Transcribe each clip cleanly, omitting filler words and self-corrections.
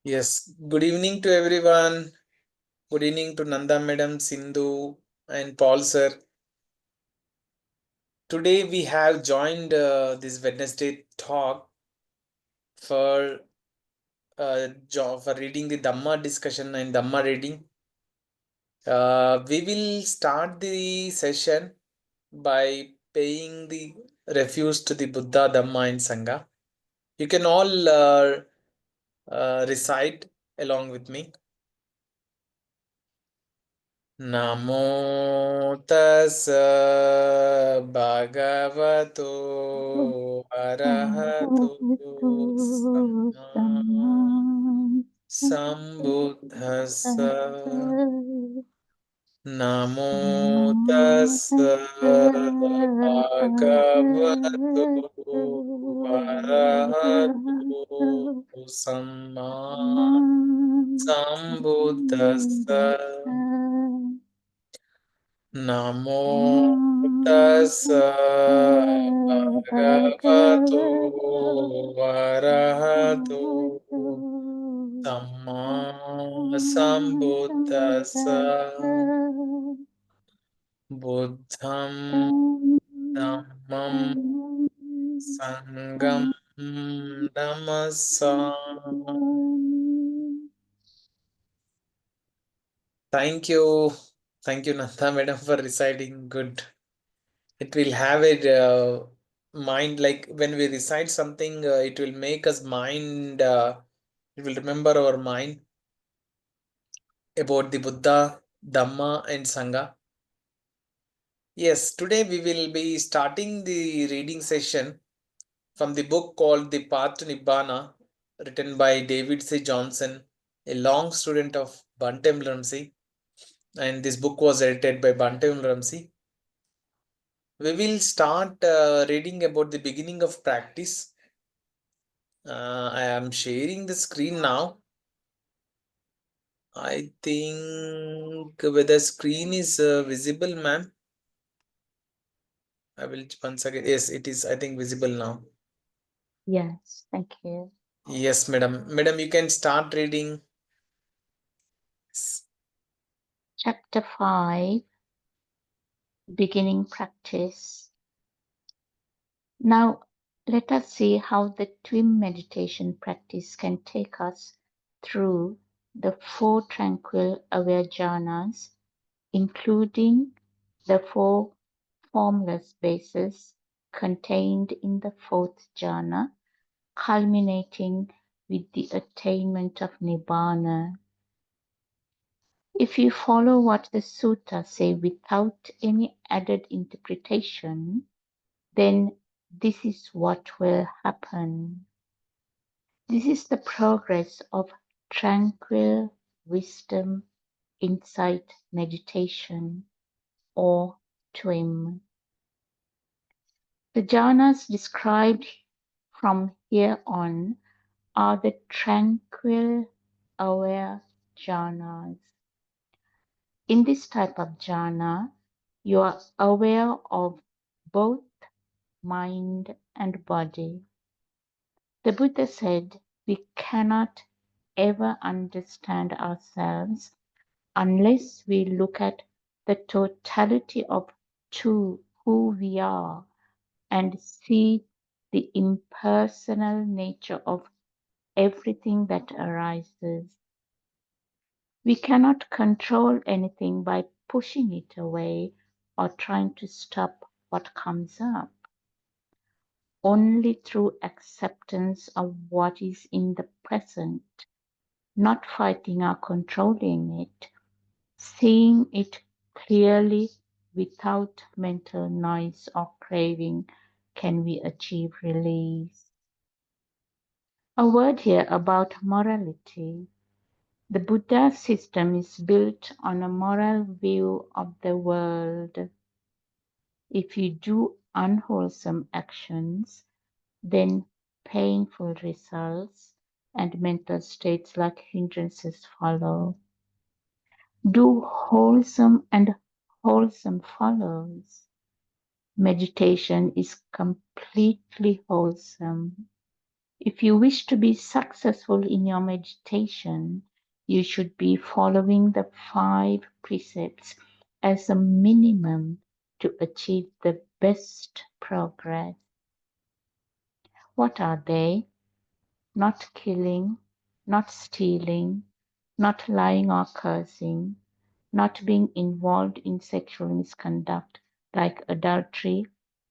Yes, good evening to everyone. Good evening to Nanda Madam, Sindhu, and Paul sir. Today we have joined this Wednesday talk for for reading the Dhamma discussion and Dhamma reading. We will start the session by paying the refuse to the Buddha, Dhamma, and Sangha. You can all recite along with me. Namo tassa bhagavato arahato samma sambuddhassa. Namo tassa bhagavato arahato samma sambuddhassa. Namo tassa bhagavato arahato samma sambuddhassa. Buddham dhammam sangham namassami. Thank you. Thank you, Nanda Madam, for reciting good. It will have a mind, like when we recite something, it will make us mind, it will remember our mind about the Buddha, Dhamma, and Sangha. Yes, today we will be starting the reading session from the book called The Path to Nibbana, written by David C. Johnson, a long student of Bantam Ramsey. And this book was edited by Bantam Ramsey. We will start reading about the beginning of practice. I am sharing the screen now. I think whether screen is visible, ma'am. I will once again. Yes, it is. I think visible now. Yes, thank you. Yes, madam. Madam, you can start reading. Chapter 5, Beginning Practice. Now, let us see how the TWIM meditation practice can take us through the 4 tranquil aware jhanas, including the 4 formless bases contained in the 4th jhana, culminating with the attainment of Nibbana. If you follow what the sutta say without any added interpretation, then this is what will happen. This is the progress of Tranquil Wisdom Insight Meditation, or TWIM. The jhanas described from here on are the tranquil aware jhanas. In this type of jhana, you are aware of both mind and body. The Buddha said we cannot ever understand ourselves unless we look at the totality of who we are and see the impersonal nature of everything that arises. We cannot control anything by pushing it away or trying to stop what comes up. Only through acceptance of what is in the present, not fighting or controlling it, seeing it clearly without mental noise or craving, can we achieve release. A word here about morality. The Buddha system is built on a moral view of the world. If you do unwholesome actions, then painful results and mental states like hindrances follow. Do wholesome and wholesome follows. Meditation is completely wholesome. If you wish to be successful in your meditation, you should be following the 5 precepts as a minimum to achieve the best progress. What are they? Not killing, not stealing, not lying or cursing, not being involved in sexual misconduct like adultery,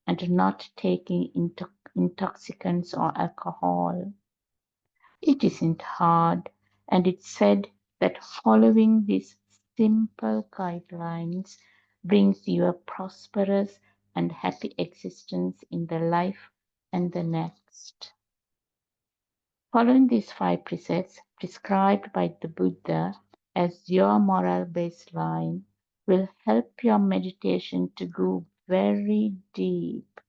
and not taking intoxicants or alcohol. It isn't hard, and it's said that following these simple guidelines brings you a prosperous and happy existence in the life and the next. Following these 5 precepts prescribed by the Buddha as your moral baseline will help your meditation to go very deep.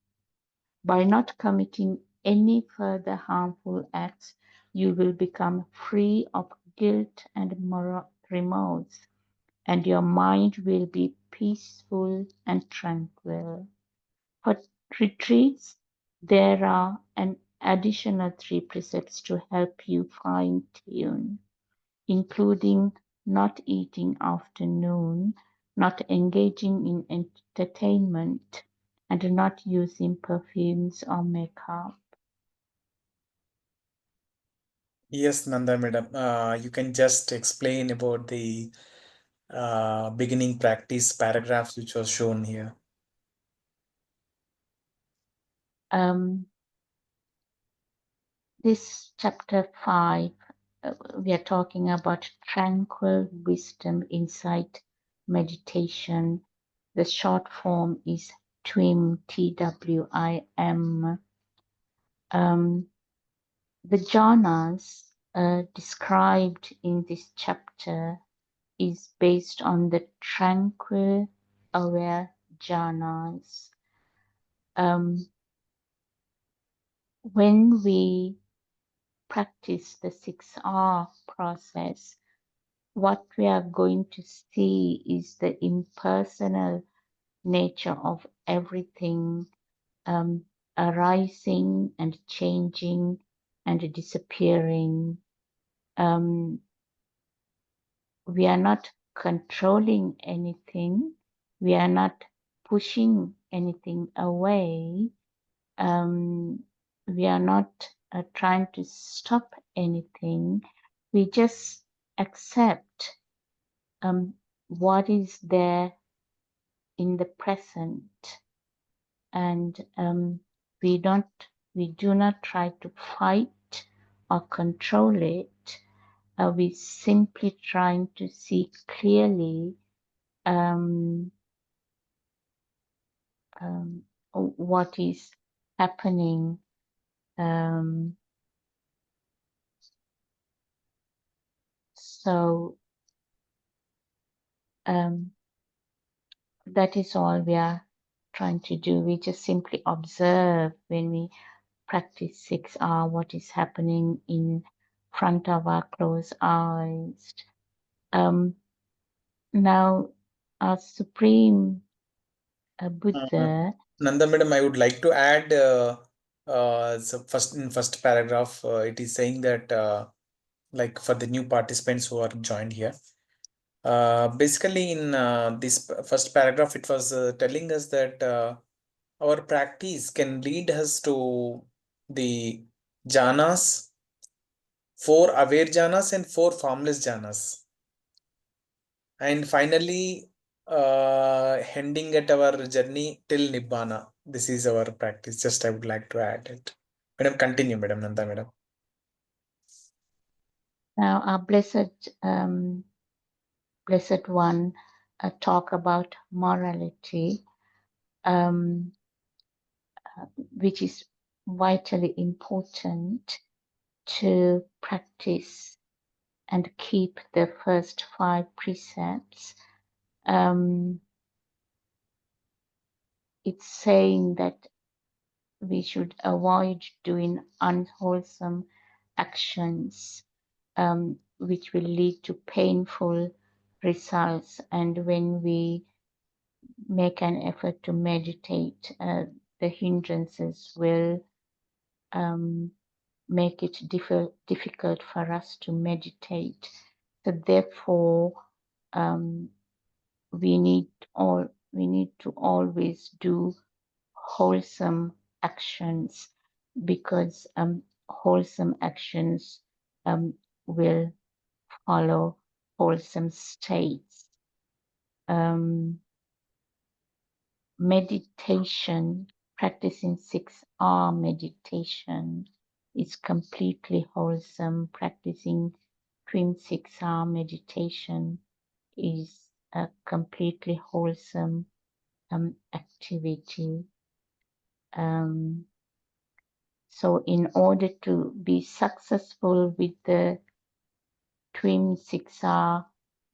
By not committing any further harmful acts, you will become free of guilt and remorse, and your mind will be peaceful and tranquil. For retreats, there are an additional 3 precepts to help you fine tune, including not eating after noon, not engaging in entertainment, and not using perfumes or makeup. Yes, Nanda madam. You can just explain about the beginning practice paragraphs which was shown here. Um, this chapter 5, we are talking about Tranquil Wisdom Insight Meditation. The short form is TWIM, TWIM. The jhanas described in this chapter is based on the tranquil, aware jhanas. When we practice the 6R process, what we are going to see is the impersonal nature of everything arising and changing and disappearing. We are not controlling anything. We are not pushing anything away. We are not trying to stop anything. We just accept what is there in the present, and we do not try to fight or control it. We simply trying to see clearly um, what is happening. Um, so um, that is all we are trying to do. We just simply observe when we practice 6R what is happening in front of our closed eyes. Now, our Supreme Uh, Buddha. Nanda madam, I would like to add so first paragraph, it is saying that like for the new participants who are joined here. Basically, in this first paragraph, it was telling us that our practice can lead us to the jhanas, 4 aware jhanas and 4 formless jhanas. And finally, ending at our journey till Nibbana. This is our practice. Just I would like to add it. Madam, continue, Madam Nanda, Madam. Now, our blessed one talk about morality, which is vitally important to practice and keep the first 5 precepts. It's saying that we should avoid doing unwholesome actions, which will lead to painful results. And when we make an effort to meditate, the hindrances will make it difficult for us to meditate. So therefore, um, we need to always do wholesome actions, because wholesome actions will follow wholesome states. Um, Meditation, practicing 6 hour meditation is completely wholesome. Practicing TWIM 6 hour meditation is a completely wholesome activity. So in order to be successful with the TWIM 6 hour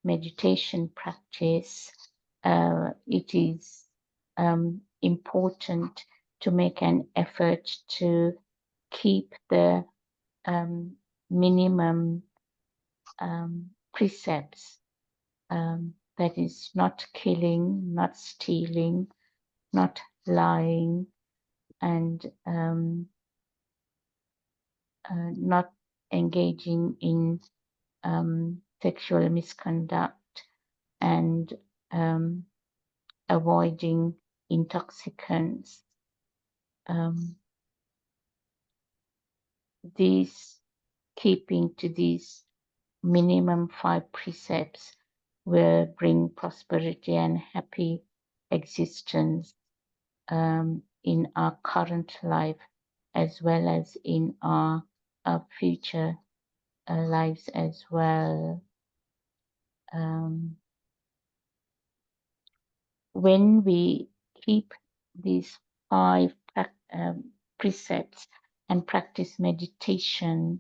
meditation practice, it is important to make an effort to keep the minimum precepts, that is, not killing, not stealing, not lying, and not engaging in sexual misconduct, and avoiding intoxicants. These Keeping to these minimum 5 precepts will bring prosperity and happy existence in our current life, as well as in our future lives as well. When we keep these 5 precepts and practice meditation,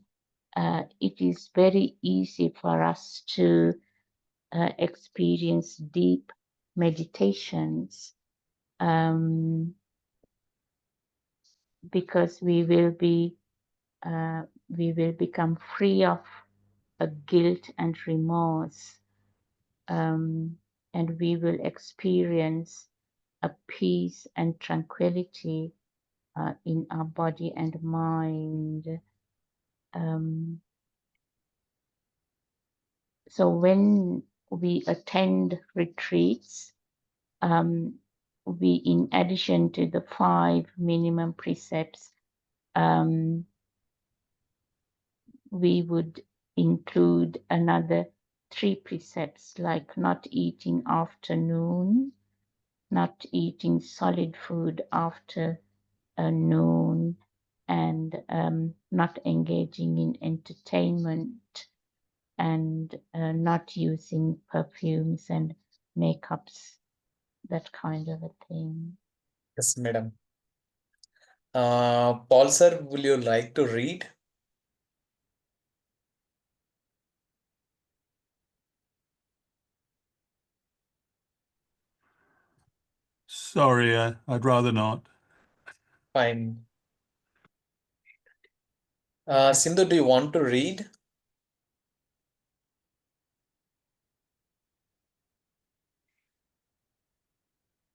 it is very easy for us to experience deep meditations, because we will become free of guilt and remorse, and we will experience a peace and tranquility in our body and mind. So when we attend retreats, we, in addition to the 5 minimum precepts, we would include another 3 precepts, like not eating after noon, not eating solid food after noon, and not engaging in entertainment, and not using perfumes and makeups, that kind of a thing. Yes, madam. Paul sir, will you like to read? Sorry, I'd rather not. Fine. Sindhu, do you want to read?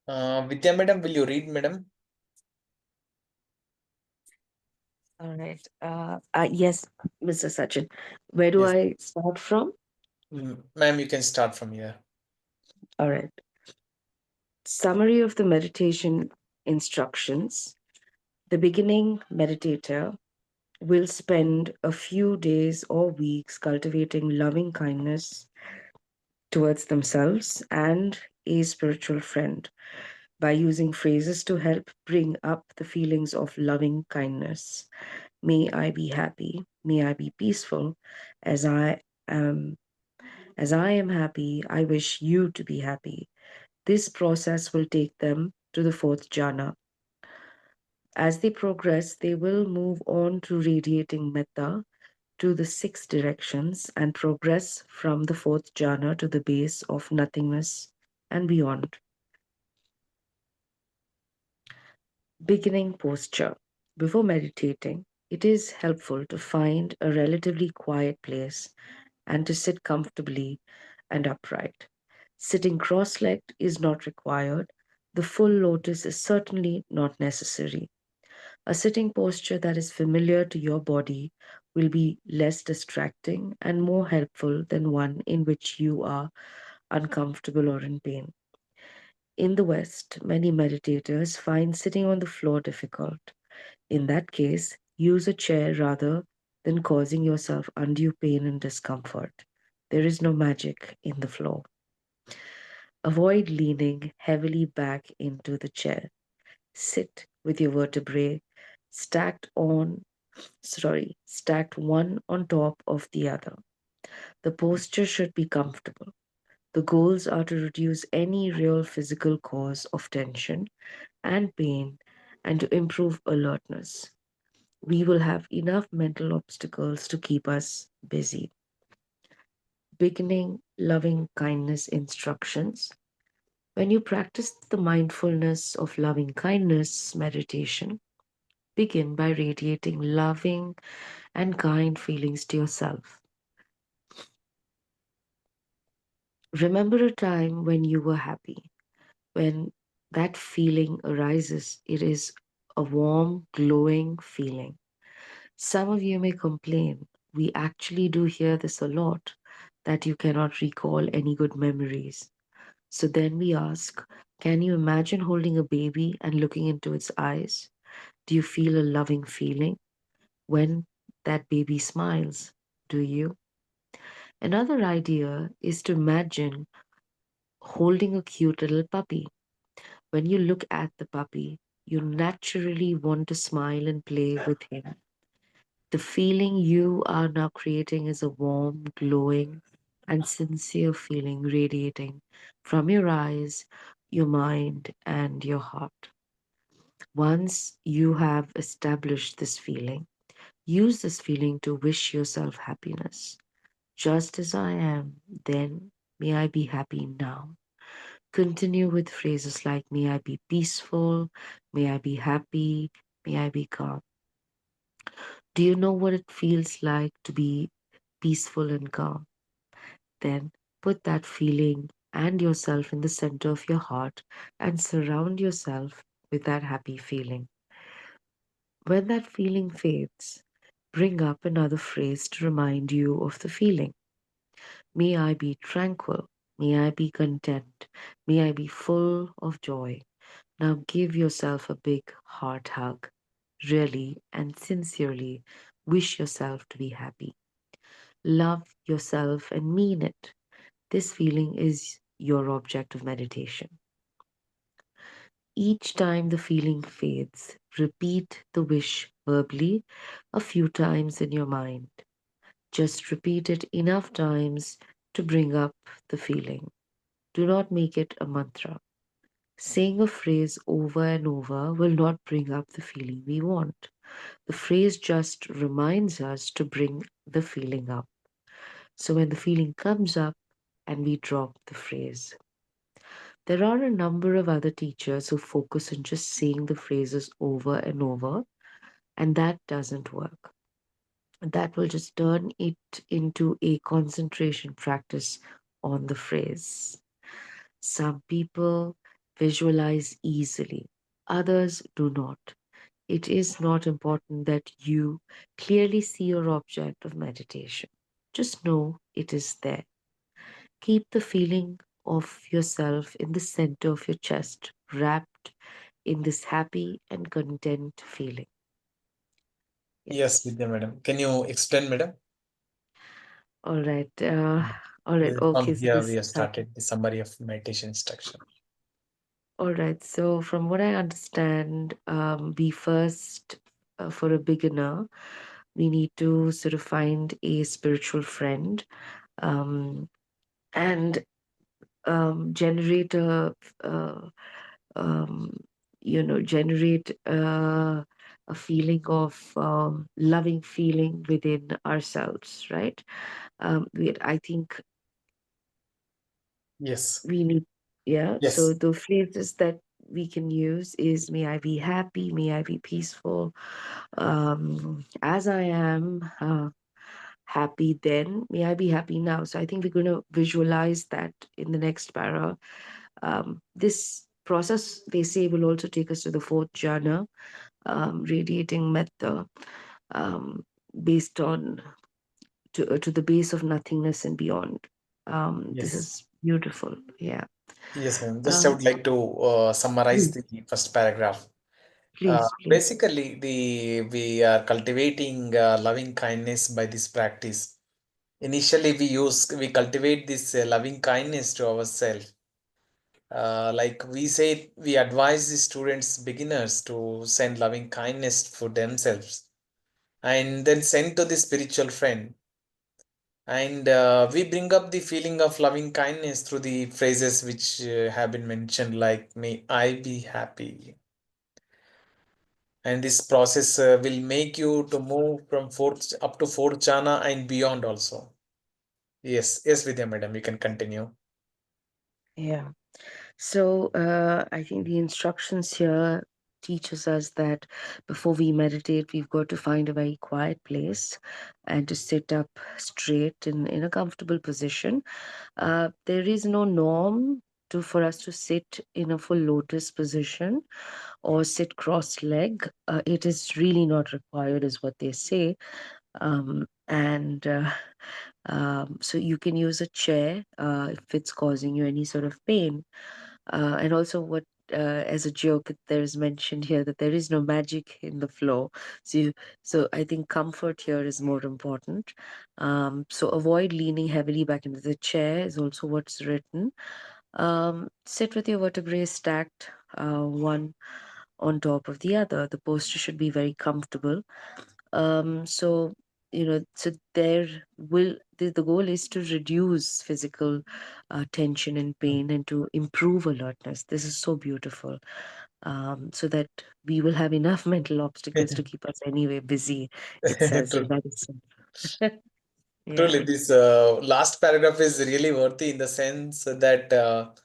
Vidya madam, will you read, madam? All right. Yes, Mr. Sachin. Where do Yes. I start from? Ma'am, you can start from here. All right. Summary of the meditation instructions. The beginning meditator will spend a few days or weeks cultivating loving kindness towards themselves and a spiritual friend by using phrases to help bring up the feelings of loving kindness. May I be happy. May I be peaceful. As I am As I am happy, I wish you to be happy. This process will take them to the fourth jhana. As they progress, they will move on to radiating metta to the 6 directions and progress from the fourth jhana to the base of nothingness and beyond. Beginning posture. Before meditating, it is helpful to find a relatively quiet place and to sit comfortably and upright. Sitting cross legged is not required. The full lotus is certainly not necessary. A sitting posture that is familiar to your body will be less distracting and more helpful than one in which you are uncomfortable or in pain. In the West, many meditators find sitting on the floor difficult. In that case, use a chair rather than causing yourself undue pain and discomfort. There is no magic in the floor. Avoid leaning heavily back into the chair. Sit with your vertebrae stacked one on top of the other. The posture should be comfortable. The goals are to reduce any real physical cause of tension and pain and to improve alertness. We will have enough mental obstacles to keep us busy. Beginning loving kindness instructions. When you practice the mindfulness of loving kindness meditation, begin by radiating loving and kind feelings to yourself. Remember a time when you were happy. When that feeling arises, it is a warm, glowing feeling. Some of you may complain, we actually do hear this a lot, that you cannot recall any good memories. So then we ask, can you imagine holding a baby and looking into its eyes? Do you feel a loving feeling when that baby smiles? Do you? Another idea is to imagine holding a cute little puppy. When you look at the puppy, you naturally want to smile and play with him. The feeling you are now creating is a warm, glowing, and sincere feeling radiating from your eyes, your mind, and your heart. Once you have established this feeling, use this feeling to wish yourself happiness. Just as I am, then may I be happy now. Continue with phrases like, may I be peaceful, may I be happy, may I be calm. Do you know what it feels like to be peaceful and calm? Then put that feeling and yourself in the center of your heart and surround yourself with that happy feeling. When that feeling fades, bring up another phrase to remind you of the feeling. May I be tranquil. May I be content. May I be full of joy. Now give yourself a big heart hug. Really and sincerely wish yourself to be happy. Love yourself and mean it. This feeling is your object of meditation. Each time the feeling fades, repeat the wish verbally a few times in your mind. Just repeat it enough times to bring up the feeling. Do not make it a mantra. Saying a phrase over and over will not bring up the feeling we want. The phrase just reminds us to bring the feeling up. So when the feeling comes up and we drop the phrase. There are a number of other teachers who focus on just saying the phrases over and over, and that doesn't work. That will just turn it into a concentration practice on the phrase. Some people visualize easily, others do not. It is not important that you clearly see your object of meditation. Just know it is there. Keep the feeling of yourself in the center of your chest, wrapped in this happy and content feeling. Yes, Yes. Vidya madam. Can you explain, madam? All right. All right. Okay. From So here, we this have is happening. started the summary of meditation instruction. All right. So from what I understand, we first, for a beginner, we need to sort of find a spiritual friend, um, and generate uh, um, generate a feeling of loving feeling within ourselves, right? I think Yes. we need, yeah. So Yes. the phrases that we can use is, may I be happy, may I be peaceful, as I am. Happy then, may I be happy now. So I think we're going to visualize that in the next para. This process, they say, will also take us to the fourth jhana, radiating metta, um, based on to the base of nothingness and beyond. This Yes. is beautiful. Yeah. Yes, ma'am. Just I Um, would like to summarize please, the first paragraph. please. Basically, we are cultivating loving kindness by this practice. Initially, we cultivate this loving kindness to ourselves. Like we say, we advise the students, beginners, to send loving kindness for themselves, and then send to the spiritual friend. And we bring up the feeling of loving kindness through the phrases which have been mentioned, like "May I be happy." And this process will make you to move from fourth up to fourth jhana and beyond also. Yes, yes, Vidya madam, you can continue. Yeah. So I think the instructions here teaches us that before we meditate, we've got to find a very quiet place and to sit up straight in a comfortable position. There is no norm for us to sit in a full lotus position or sit cross-leg. It is really not required, is what they say. And so you can use a chair if it's causing you any sort of pain. And also, what as a joke, there is mentioned here that there is no magic in the flow. So I think comfort here is more important. So avoid leaning heavily back into the chair is also what's written. Sit with your vertebrae stacked, one on top of the other. The posture should be very comfortable. So so there will the goal is to reduce physical tension and pain and to improve alertness. This is so beautiful. So that we will have enough mental obstacles to keep us anyway busy, it says. So True. that is Truly, yeah. this last paragraph is really worthy in the sense that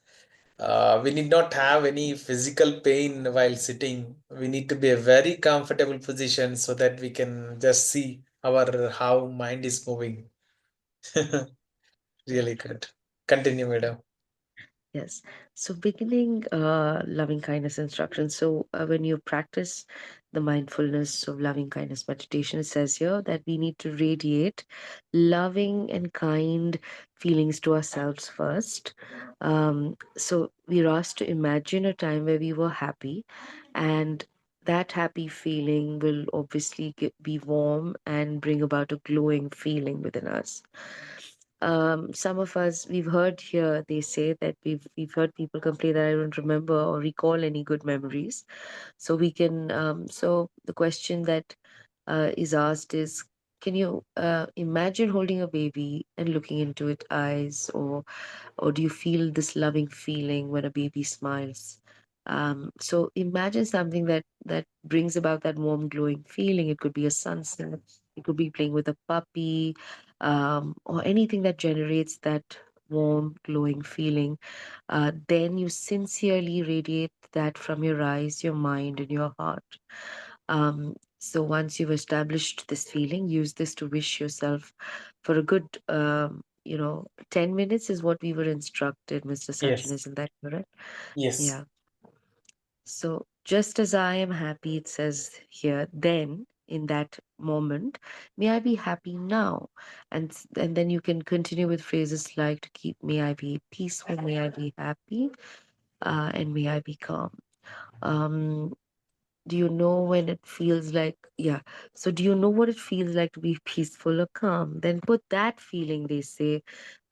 we need not have any physical pain while sitting. We need to be a very comfortable position so that we can just see our how mind is moving. Really good. Continue, madam. Yes. So beginning loving kindness instruction. So when you practice the mindfulness of loving kindness meditation, it says here that we need to radiate loving and kind feelings to ourselves first. So we're asked to imagine a time where we were happy, and that happy feeling will obviously be warm and bring about a glowing feeling within us. Some of us, we've heard here, they say that we've heard people complain that I don't remember or recall any good memories. So we can so the question that is asked is, can you imagine holding a baby and looking into its eyes, or do you feel this loving feeling when a baby smiles? So imagine something that brings about that warm, glowing feeling. It could be a sunset. It could be playing with a puppy, or anything that generates that warm, glowing feeling. Then you sincerely radiate that from your eyes, your mind, and your heart. So once you've established this feeling, use this to wish yourself for a good, 10 minutes is what we were instructed, Mr. Sachin, Yes. isn't that correct? Yes. Yeah. So just as I am happy, it says here, then in that moment, may I be happy now. And then you can continue with phrases like to keep, may I be peaceful, may I be happy, and may I be calm. Um, do you know when it feels like, yeah. So do you know what it feels like to be peaceful or calm? Then put that feeling, they say,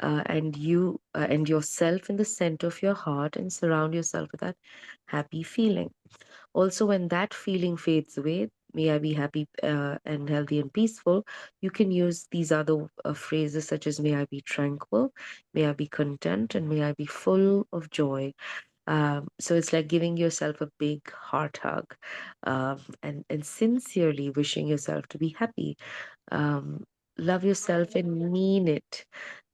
and you and yourself in the center of your heart and surround yourself with that happy feeling. Also, when that feeling fades away, may I be happy and healthy and peaceful, you can use these other phrases such as may I be tranquil, may I be content, and may I be full of joy. So it's like giving yourself a big heart hug, and sincerely wishing yourself to be happy. Um, love yourself and mean it.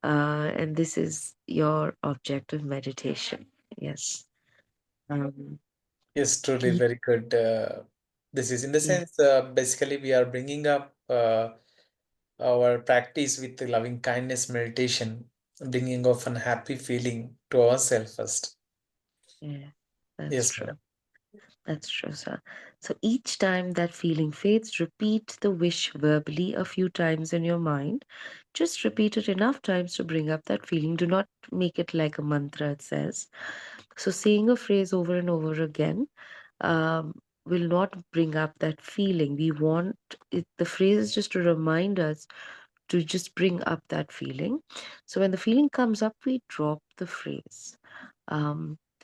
And this is your object of meditation. Yes. Um, Yes, truly y- very good. This is in the yeah. sense, basically, we are bringing up our practice with the loving kindness meditation, bringing of an happy feeling to ourselves first. Yeah, that's Yes, true. madam. That's true, sir. So each time that feeling fades, repeat the wish verbally a few times in your mind. Just repeat it enough times to bring up that feeling. Do not make it like a mantra, it says. So saying a phrase over and over again will not bring up that feeling. We want it, the phrase is just to remind us to just bring up that feeling. So when the feeling comes up, we drop the phrase.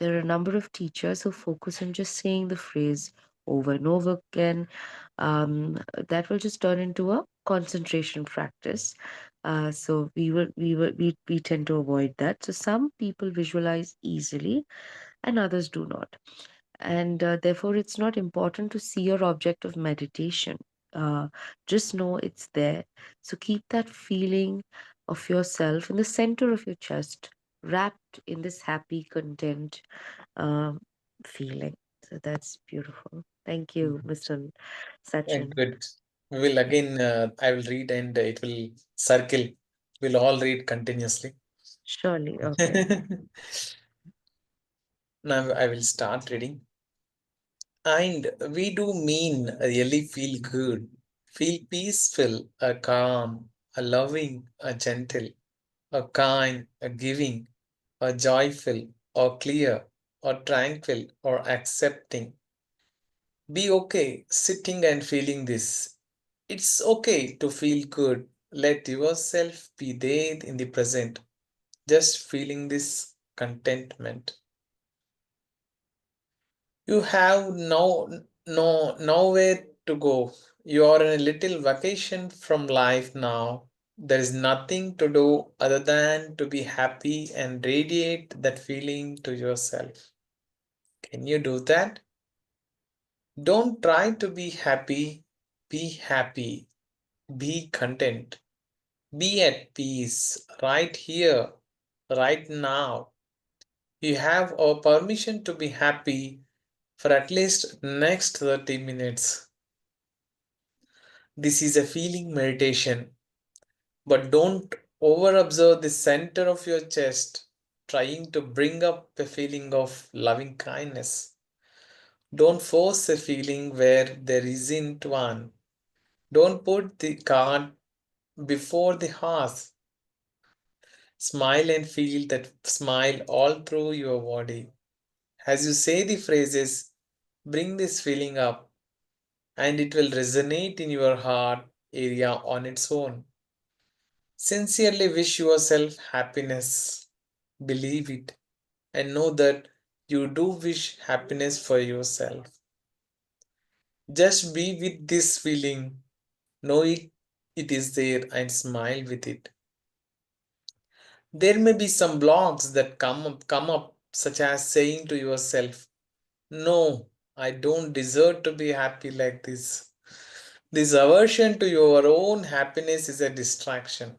There are a number of teachers who focus on just saying the phrase over and over again. That will just turn into a concentration practice. So we tend to avoid that. So some people visualize easily, and others do not, and therefore it's not important to see your object of meditation. uh, just know it's there. So keep that feeling of yourself in the center of your chest, wrapped in this happy content um, feeling. So that's beautiful. Thank you, Mr. Sachin. Good. We will again, I will read and it will circle. We'll all read continuously. Surely. Okay. Now I will start reading. And we do mean really feel good, feel peaceful, a calm, a loving, a gentle, a kind, a giving, a joyful, or clear, or tranquil, or accepting. Be okay sitting and feeling this. It's okay to feel good. Let yourself be there in the present, just feeling this contentment. You have nowhere to go. You are in a little vacation from life now. There is nothing to do other than to be happy and radiate that feeling to yourself. Can you do that? Don't try to be happy. Be happy. Be content. Be at peace right here, right now. You have our permission to be happy for at least next 30 minutes. This is a feeling meditation, but don't over observe the center of your chest, trying to bring up a feeling of loving kindness. Don't force a feeling where there isn't one. Don't put the cart before the horse. Smile and feel that smile all through your body. As you say the phrases, bring this feeling up and it will resonate in your heart area on its own. Sincerely wish yourself happiness. Believe it and know that you do wish happiness for yourself. Just be with this feeling, know it is there and smile with it. There may be some blocks that come up, such as saying to yourself, "No, I don't deserve to be happy like this." This aversion to your own happiness is a distraction.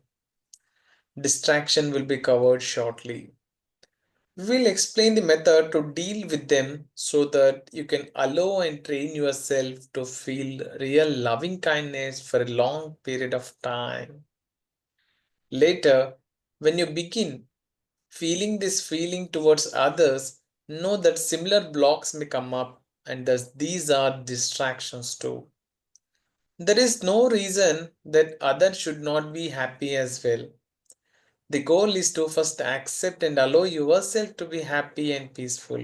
Distraction will be covered shortly. We'll explain the method to deal with them so that you can allow and train yourself to feel real loving kindness for a long period of time. Later, when you begin feeling this feeling towards others, know that similar blocks may come up and thus these are distractions too. There is no reason that others should not be happy as well. The goal is to first accept and allow yourself to be happy and peaceful.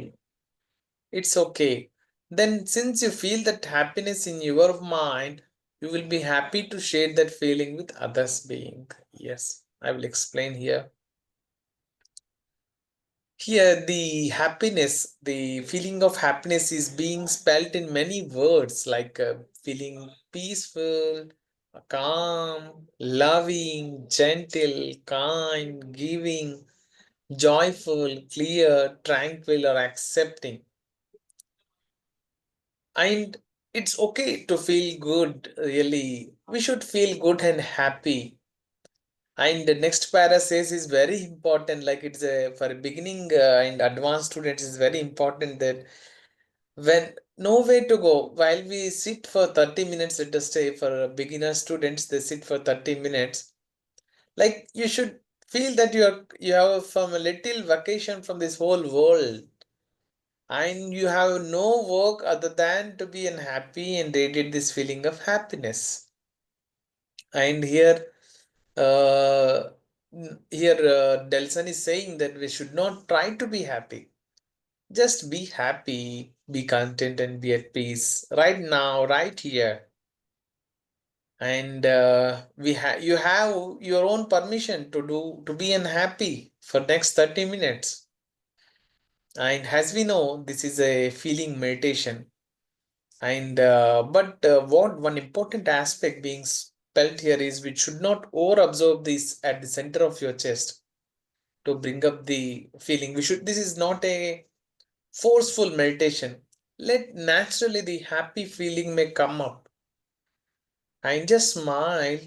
It's okay. Then, since you feel that happiness in your mind, you will be happy to share that feeling with others being. Yes, I will explain here. Here, the happiness, the feeling of happiness is being spelt in many words like feeling peaceful, calm, loving, gentle, kind, giving, joyful, clear, tranquil, or accepting. And it's okay to feel good, really. We should feel good and happy. And the next para says is very important, like it's a, for beginning and advanced students, is very important that when no way to go, while we sit for 30 minutes, let us say for beginner students, they sit for 30 minutes. Like you should feel that you have from a little vacation from this whole world. and you have no work other than to be unhappy and radiate this feeling of happiness. And uh, Delson is saying that we should not try to be happy. Just be happy, be content, and be at peace right now, right here. And you have your own permission to be unhappy for next 30 minutes. And as we know, this is a feeling meditation. And but what one important aspect being spelt here is we should not over absorb this at the center of your chest to bring up the feeling. This is not a forceful meditation. Let naturally the happy feeling may come up, and just smile,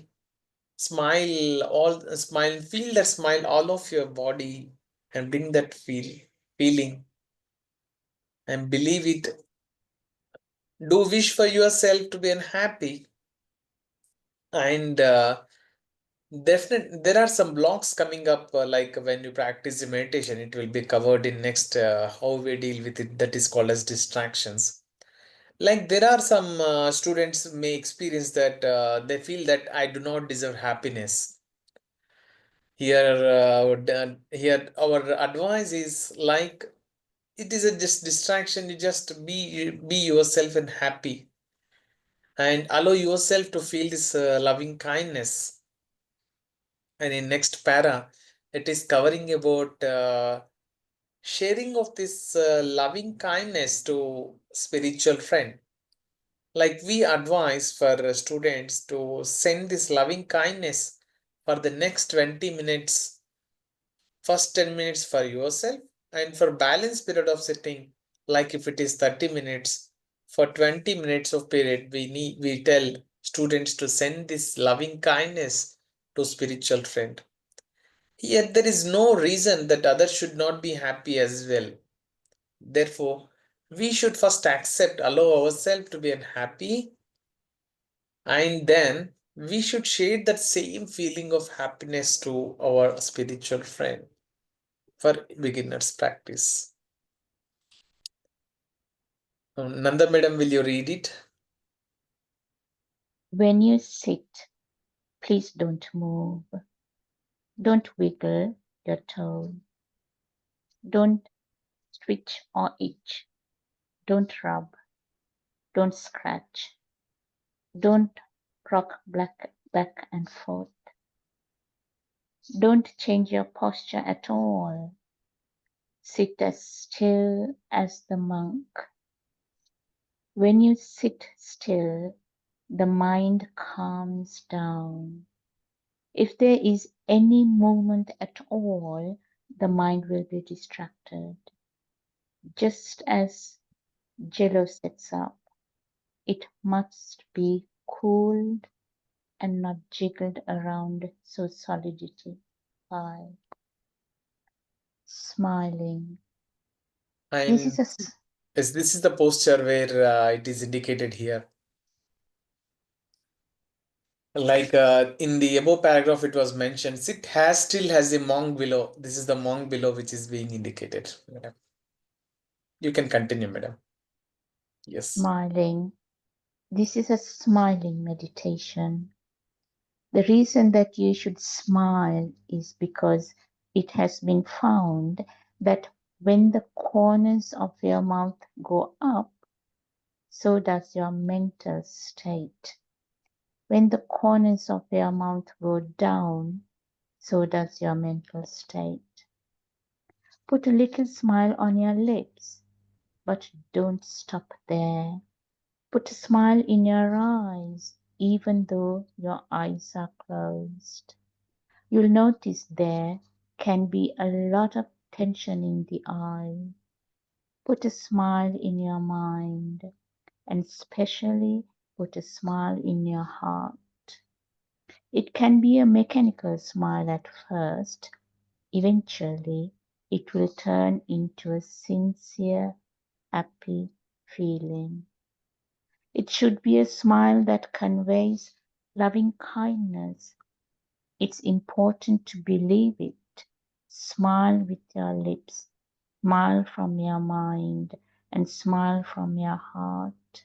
feel that smile all of your body, and bring that feeling, and believe it. Do wish for yourself to be unhappy, and definitely there are some blocks coming up, like when you practice the meditation, it will be covered in next, how we deal with it, that is called as distractions. Like there are some students may experience that they feel that I do not deserve happiness. Here our advice is like, it is a just distraction. You just be yourself and happy, and allow yourself to feel this loving kindness. And in next para, it is covering about sharing of this loving kindness to spiritual friend. Like we advise for students to send this loving kindness for the next 20 minutes, first 10 minutes for yourself, and for balance period of sitting, like if it is 30 minutes, for 20 minutes of period, we tell students to send this loving kindness to spiritual friend. Yet there is no reason that others should not be happy as well. Therefore, we should first accept, allow ourselves to be unhappy, and then we should share that same feeling of happiness to our spiritual friend for beginners practice. Nanda madam, will you read it? When you sit, please don't move. Don't wiggle your toe. Don't twitch or itch. Don't rub. Don't scratch. Don't rock back and forth. Don't change your posture at all. Sit as still as the monk. When you sit still, the mind calms down. If there is any movement at all, the mind will be distracted. Just as jello sets up, it must be cooled and not jiggled around so solidity. 5. Smiling. This is And a yes, this is the posture where it is indicated here. Like in the above paragraph, it was mentioned, sit has still has a monk below. This is the monk below which is being indicated. Madam. You can continue, madam. Yes. smiling. This is a smiling meditation. The reason that you should smile is because it has been found that when the corners of your mouth go up, so does your mental state. When the corners of your mouth go down, so does your mental state. Put a little smile on your lips, but don't stop there. Put a smile in your eyes, even though your eyes are closed. You'll notice there can be a lot of tension in the eye. Put a smile in your mind, and especially put a smile in your heart. It can be a mechanical smile at first. Eventually, it will turn into a sincere, happy feeling. It should be a smile that conveys loving kindness. It's important to believe it. Smile with your lips. Smile from your mind. and smile from your heart.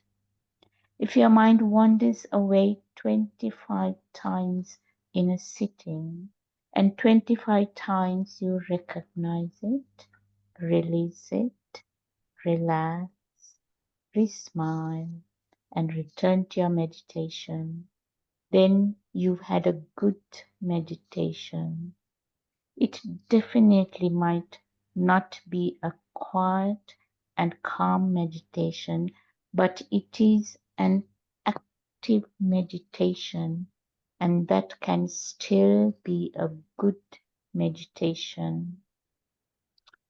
If your mind wanders away 25 times in a sitting, and 25 times you recognize it, release it, relax, re-smile, and return to your meditation, then you've had a good meditation. It definitely might not be a quiet and calm meditation, but it is an active meditation, and that can still be a good meditation.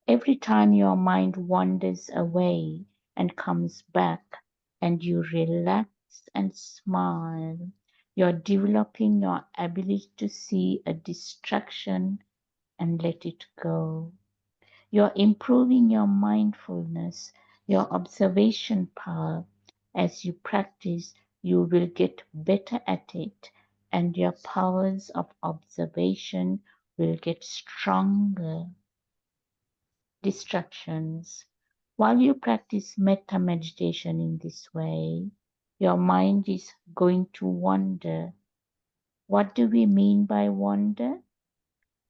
Every time your mind wanders away and comes back, and you relax and smile, you're developing your ability to see a distraction and let it go. You're improving your mindfulness, your observation power. As you practice, you will get better at it, and your powers of observation will get stronger. Distractions. While you practice metta meditation in this way, your mind is going to wander. What do we mean by wander?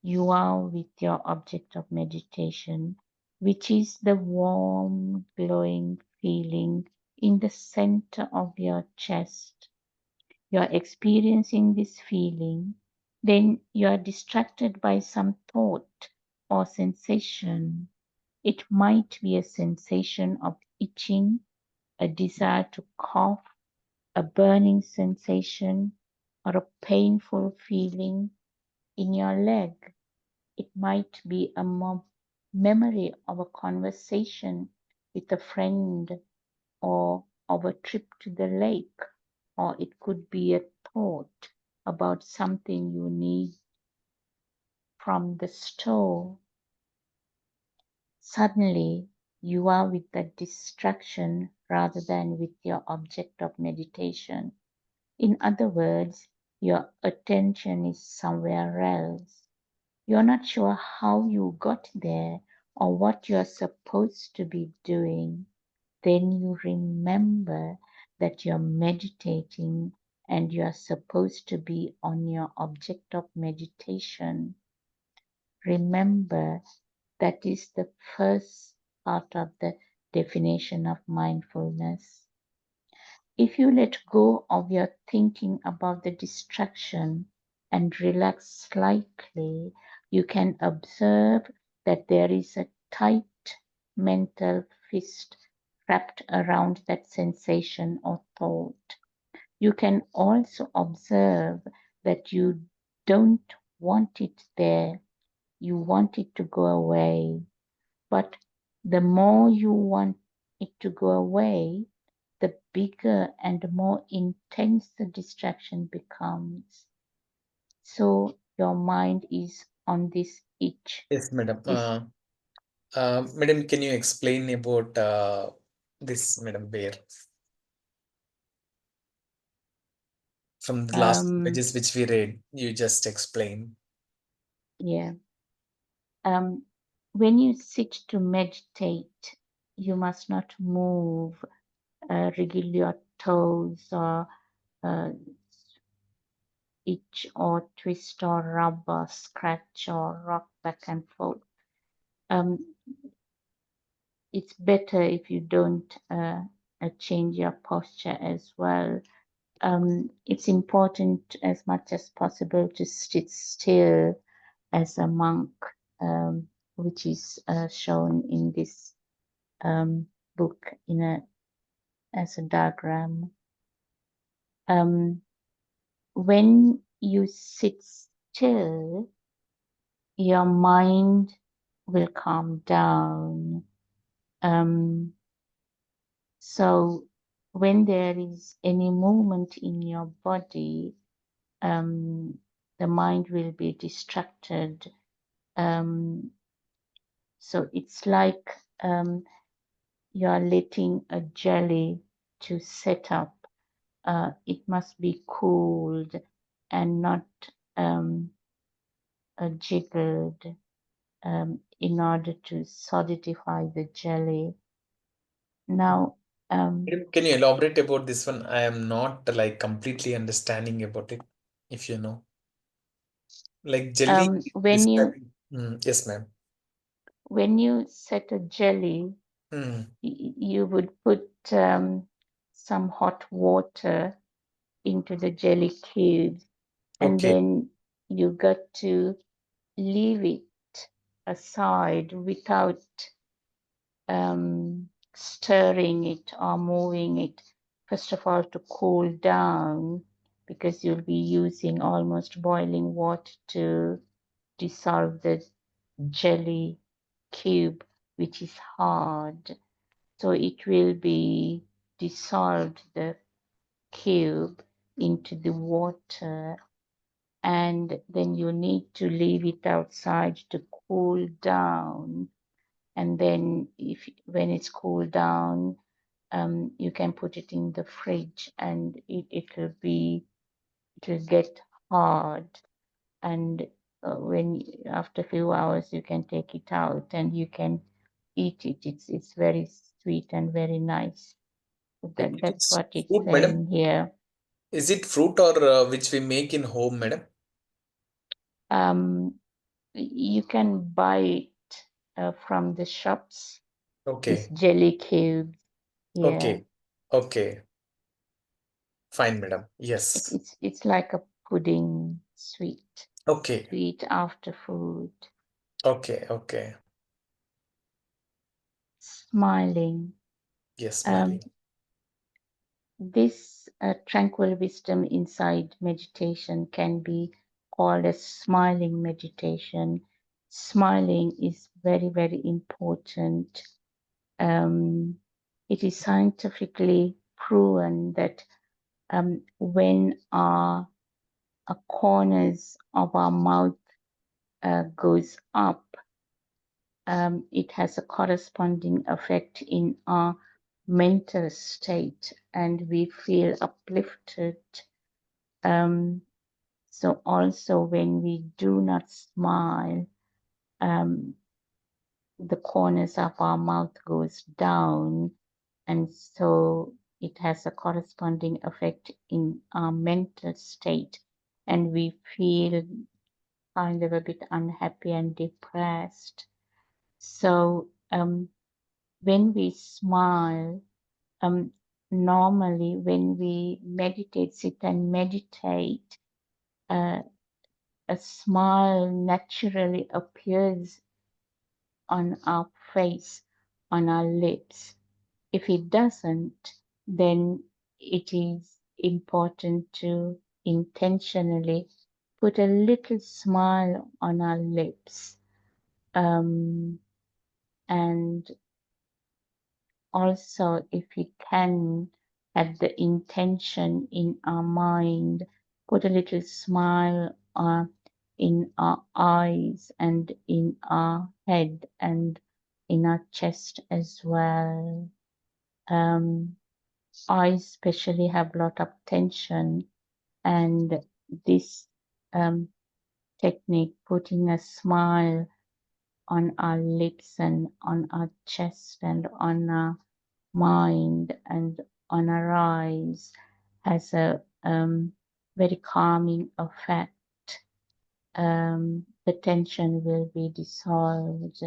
You are with your object of meditation, which is the warm, glowing feeling in the center of your chest. You are experiencing this feeling, then you are distracted by some thought or sensation. It might be a sensation of itching, a desire to cough, a burning sensation, or a painful feeling in your leg. It might be a memory of a conversation with a friend or of a trip to the lake, or it could be a thought about something you need from the store. Suddenly, you are with the distraction rather than with your object of meditation. In other words, your attention is somewhere else. You're not sure how you got there or what you're supposed to be doing. Then you remember that you're meditating and you're supposed to be on your object of meditation. Remember, that is the first part of the definition of mindfulness. If you let go of your thinking about the distraction and relax slightly, you can observe that there is a tight mental fist wrapped around that sensation or thought. You can also observe that you don't want it there. You want it to go away. But the more you want it to go away, the bigger and more intense the distraction becomes. So your mind is on this itch. Yes, madam. This Madam, can you explain about this, madam, where from the last pages which we read, you just explain. yeah. When you sit to meditate, you must not move, wriggle your toes, or uh, itch or twist or rub or scratch or rock back and forth. It's better if you don't change your posture as well. It's important as much as possible to sit still as a monk, which is shown in this book as a diagram. When you sit still, your mind will calm down. So when there is any movement in your body, the mind will be distracted. So it's like you're letting a jelly to set up. It must be cooled and not jiggled in order to solidify the jelly. Now, Madam, can you elaborate about this one? I am not like completely understanding about it, if you know. Like jelly is when describing. Yes, ma'am. you set a jelly, you would put some hot water into the jelly cubes, and Okay. then you got to leave it aside without stirring it or moving it. First of all, to cool down, because you'll be using almost boiling water to dissolve the jelly cube, which is hard. So it will be dissolved, the cube, into the water, and then you need to leave it outside to cool down. And then when it's cooled down, you can put it in the fridge, and it will get hard. And when after a few hours you can take it out and you can eat it. It's very sweet and very nice. That's It's what it's fruit, madam. saying here. Is it fruit or which we make in home, madam? You can buy it from the shops. This Okay. jelly cubes here. Okay. Okay. Fine, madam. It's Yes. it's it's like a pudding, sweet Okay. to eat after food. Okay. Okay. Smiling. Yes, Um, smiling. this Tranquil Wisdom Insight Meditation can be called a smiling meditation. Smiling is very, very important. It is scientifically proven that when our corners of our mouth goes up, it has a corresponding effect in our mental state, and we feel uplifted. So also when we do not smile, um, the corners of our mouth goes down, and so it has a corresponding effect in our mental state, and we feel kind of a bit unhappy and depressed. So when we smile, normally when we meditate, sit and meditate, a smile naturally appears on our face, on our lips. If it doesn't, then it is important to intentionally put a little smile on our lips. And also, if we can have the intention in our mind, put a little smile in our eyes and in our head and in our chest as well. Eyes especially have a lot of tension, and this technique, putting a smile on our lips and on our chest and on our mind and on our eyes, has a very calming effect. The tension will be dissolved.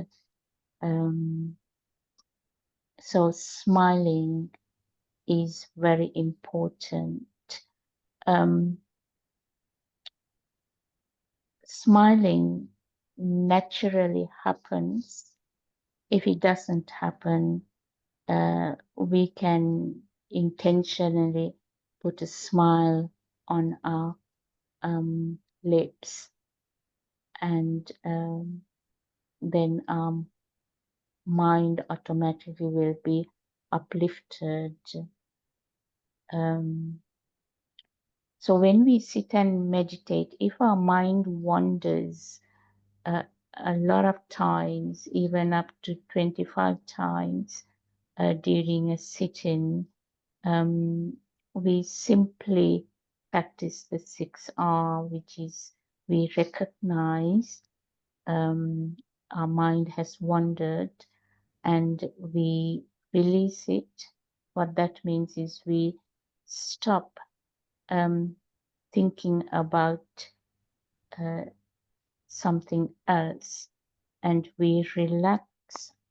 So smiling is very important. Smiling naturally happens. If it doesn't happen, we can intentionally put a smile on our lips, and then our mind automatically will be uplifted. So when we sit and meditate, if our mind wanders a lot of times, even up to 25 times during a sitting, we simply practice the 6R, which is we recognize our mind has wandered, and we release it, what that means is we stop thinking about something else, and we relax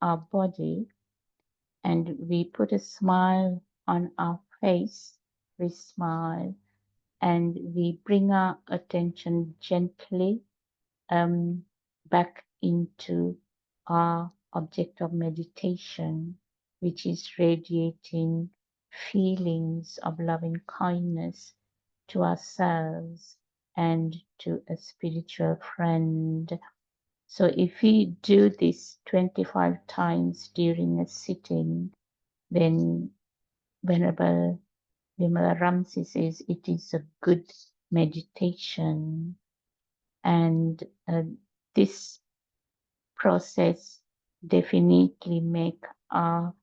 our body, and we put a smile on our face. We smile and we bring our attention gently back into our object of meditation, which is radiating feelings of loving kindness to ourselves and to a spiritual friend. So if we do this 25 times during a sitting, then Venerable Vimala Ramsi says it is a good meditation. And this process definitely make our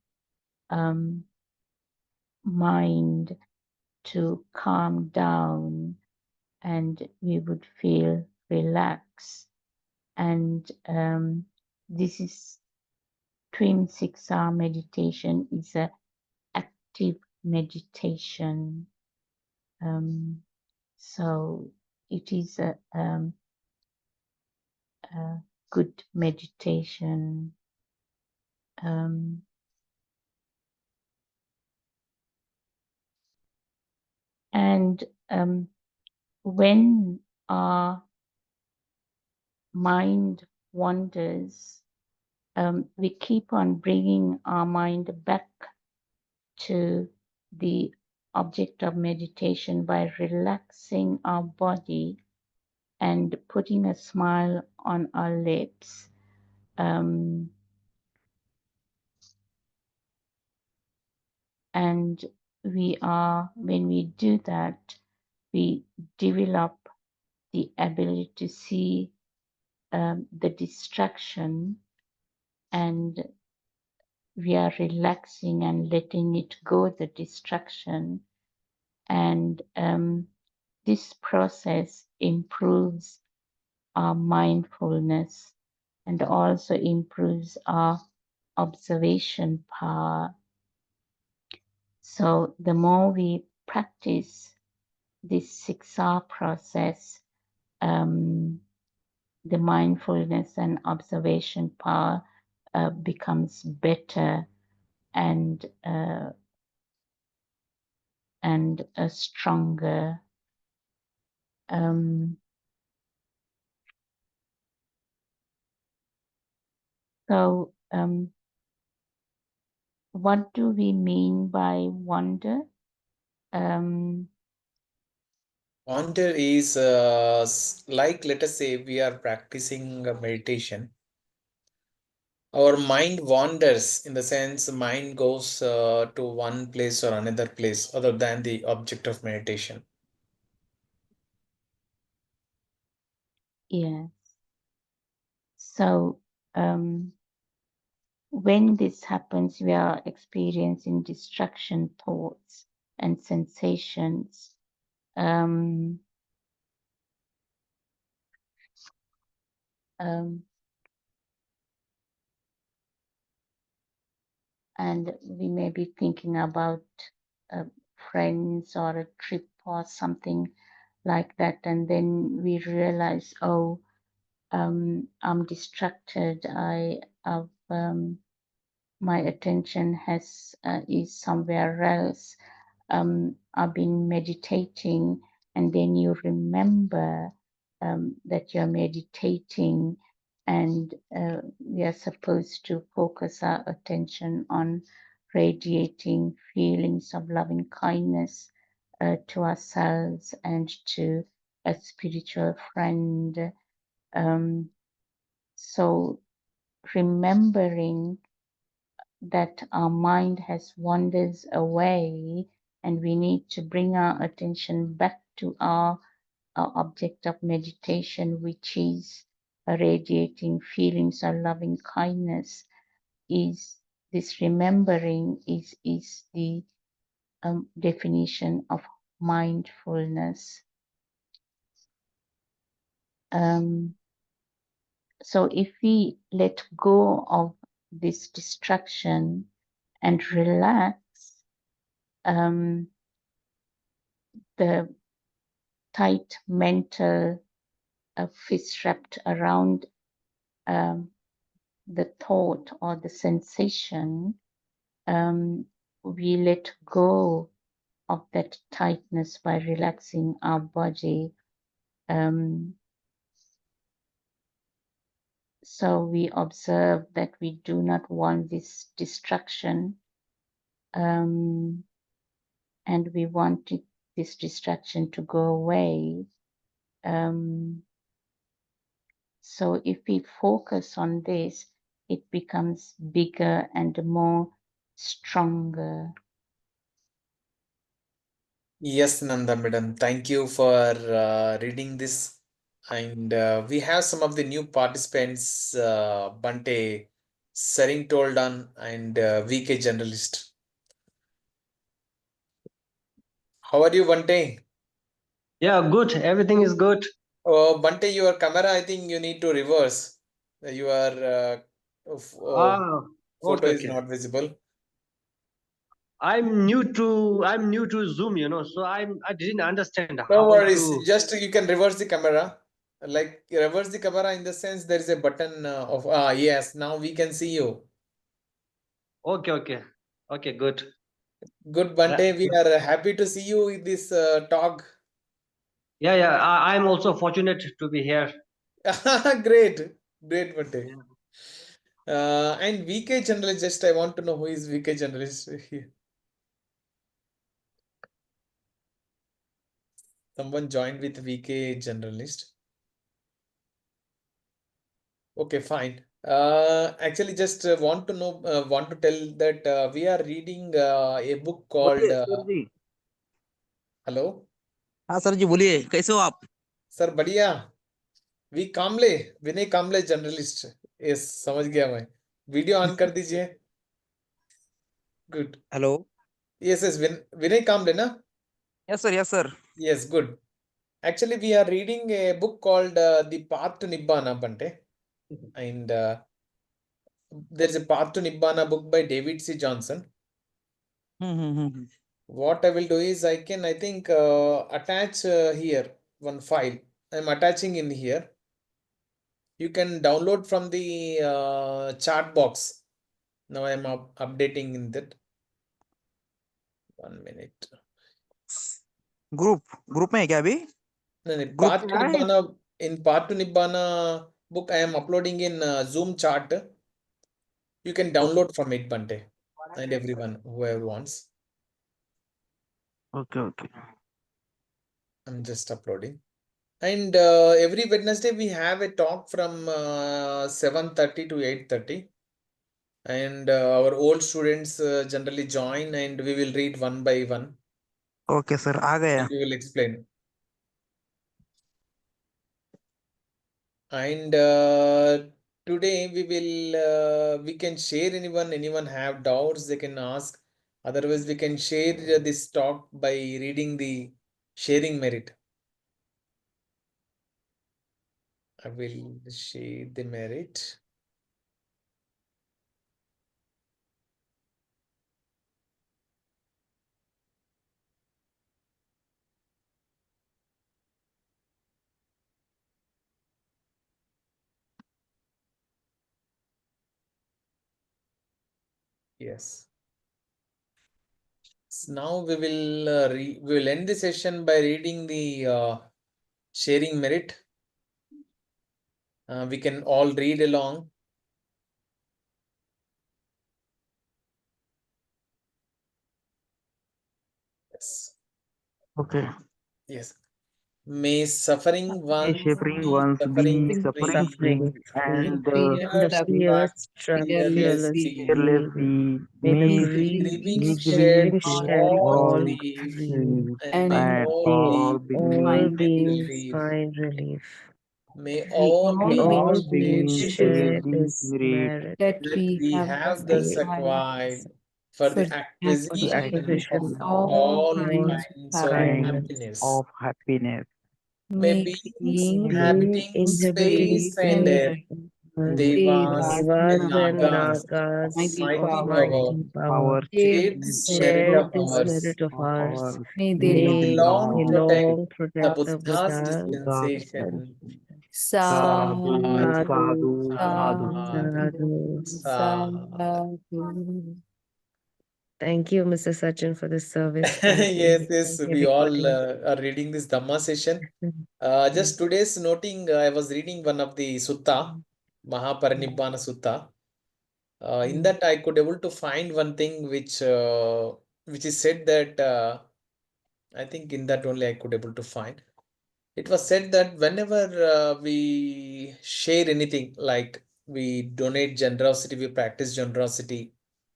mind to calm down, and we would feel relaxed. And this is TWIM 6-hour meditation is a active meditation. So it is a good meditation. And when our mind wanders, we keep on bringing our mind back to the object of meditation by relaxing our body and putting a smile on our lips. And when we do that, we develop the ability to see the distraction, and we are relaxing and letting it go, the distraction. And this process improves our mindfulness and also improves our observation power. So the more we practice this 6-hour process, the mindfulness and observation power becomes better and stronger. So what do we mean by wonder? Wander is like, let us say, we are practicing meditation. Our mind wanders, in the sense mind goes to one place or another place other than the object of meditation. Yes. So when this happens, we are experiencing distraction thoughts and sensations. Um, and we may be thinking about friends or a trip or something like that, and then we realize, oh, I'm distracted. I have my attention is somewhere else. I've been meditating, and then you remember that you're meditating, and we are supposed to focus our attention on radiating feelings of loving kindness to ourselves and to a spiritual friend. So remembering that our mind has wanders away, and we need to bring our attention back to our object of meditation, which is radiating feelings of loving kindness. Is this remembering is the definition of mindfulness. So if we let go of this distraction and relax the tight mental fist wrapped around the thought or the sensation, we let go of that tightness by relaxing our body. So we observe that we do not want this distraction, and we want this distraction to go away. So if we focus on this, it becomes bigger and more stronger. Yes, Nanda madam. Thank you for reading this. And we have some of the new participants, Bante, Saring Toldan, and VK Generalist. How are you, Bante? Yeah, good. Everything is good. Oh, Bante, your camera, I think you need to reverse. Your Ah, photo okay, is okay. not visible. I'm new to Zoom, so I didn't understand No how worries. to. Just you can reverse the camera. Like reverse the camera in the sense there is a button of yes, now we can see you. Okay, okay, okay, good. Good, Ra- Bante. We are happy to see you in this talk. Yeah, yeah. I'm also fortunate to be here. Great, great, Bante. Yeah. And VK Generalist, just I want to know who is VK Generalist here. Someone joined with VK Generalist. Okay, fine. Actually, just want to tell that we are reading a book called बोलिए sir ji. Hello, हाँ sir ji बोलिए, कैसे हो आप? sir, बढ़िया। V Kamle, Vinay Kamle journalist. Yes, समझ गया मैं। वीडियो ऑन कर दीजिए। Good. Hello. Yes yes, Vinay Kamle ना? Yes sir, yes sir. Yes, good. Actually, we are reading a book called The Path to Nibbana, Bante. And there's a Path to Nibbana book by David C. Johnson. Hmm. What I will do is I think, attach here one file. I'm attaching in here. You can download from the chat box. Now I'm updating in that. 1 minute. Group में है क्या अभी? No, no, group Path में to आया है? Nibbana, in Path to Nibbana book I am uploading in Zoom chat. You can okay download from it, Bante, and everyone whoever wants. Okay okay. I'm just uploading. And every Wednesday we have a talk from 7:30 to 8:30. And our old students generally join and we will read one by one okay sir, आ गया। and we will explain. And today we can share anyone have doubts they can ask. Otherwise we can share this talk by reading the sharing merit. I will share the merit. Yes. So now we will end the session by reading the sharing merit. We can all read along. Yes. Okay. Yes. May suffering May ones suffering be ones suffering be free, suffering Suffering free, and free, and and fear the struck fear struck fearless fearless be. fearless be. be. May the May May the grieving grieving the shed grief shed all all grief, grief, grief, and may and and all all beings beings all find beings relief. find relief. May We all May all beings all all share beings beings this share share merit, this this merit, merit that that we we have have thus thus we- acquired acquired for for the the for the acquisition acquisition of acquisition of of all all all kinds of kinds of happiness. kinds. happiness. of happiness. May May beings beings Being inhabiting inhabiting space inhabiting and space air space Devas Devas and and Nagas, Nagas mighty of mighty power, power, mighty power, power share this merit share of this ours. merit of of ours. our May May the the long protect long the protect the Buddha's Buddha's Buddha. dispensation. Sadhu, Sadhu, sadhu, sadhu. sadhu, sadhu. sadhu. Thank you, Mr. Sachin, for this service. Thank you. Yes, yes, Thank we all everybody. are reading this Dhamma session. Mm, Just today's noting, I was reading one of the sutta, Mahaparinibbana Sutta. In mm, that, I could able to find one thing which is said that I think in that only I could able to find. It was said that whenever we share anything, like we donate generosity, we practice generosity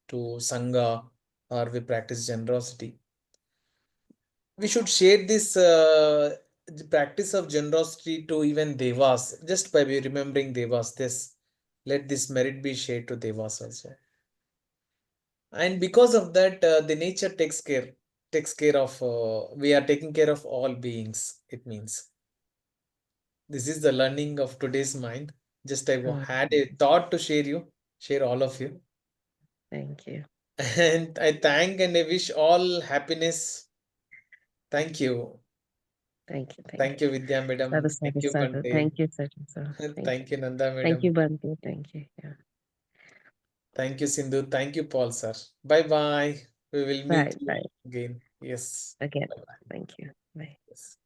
to Sangha, or we practice generosity, we should share this the practice of generosity to even Devas, just by remembering Devas. This, let this merit be shared to Devas also. And because of that, the nature takes care of, we are taking care of all beings, it means. This is the learning of today's mind. Just I mm. had a thought to share all of you. Thank you. And I thank and I wish all happiness. Thank you. Thank you. Thank Thank you. you, Vidya Sadhu, madam. Thank sadhu, you, sadhu. Bante. Thank you, Sachin, sir. Thank you. Thank you, Nanda Thank you, madam. Bante. Thank you. Yeah. Thank you, Sindhu. Thank you, Paul sir. Bye bye. We will meet Bye. you Bye. again. Yes. Again. Bye bye. Thank you. Bye. Yes.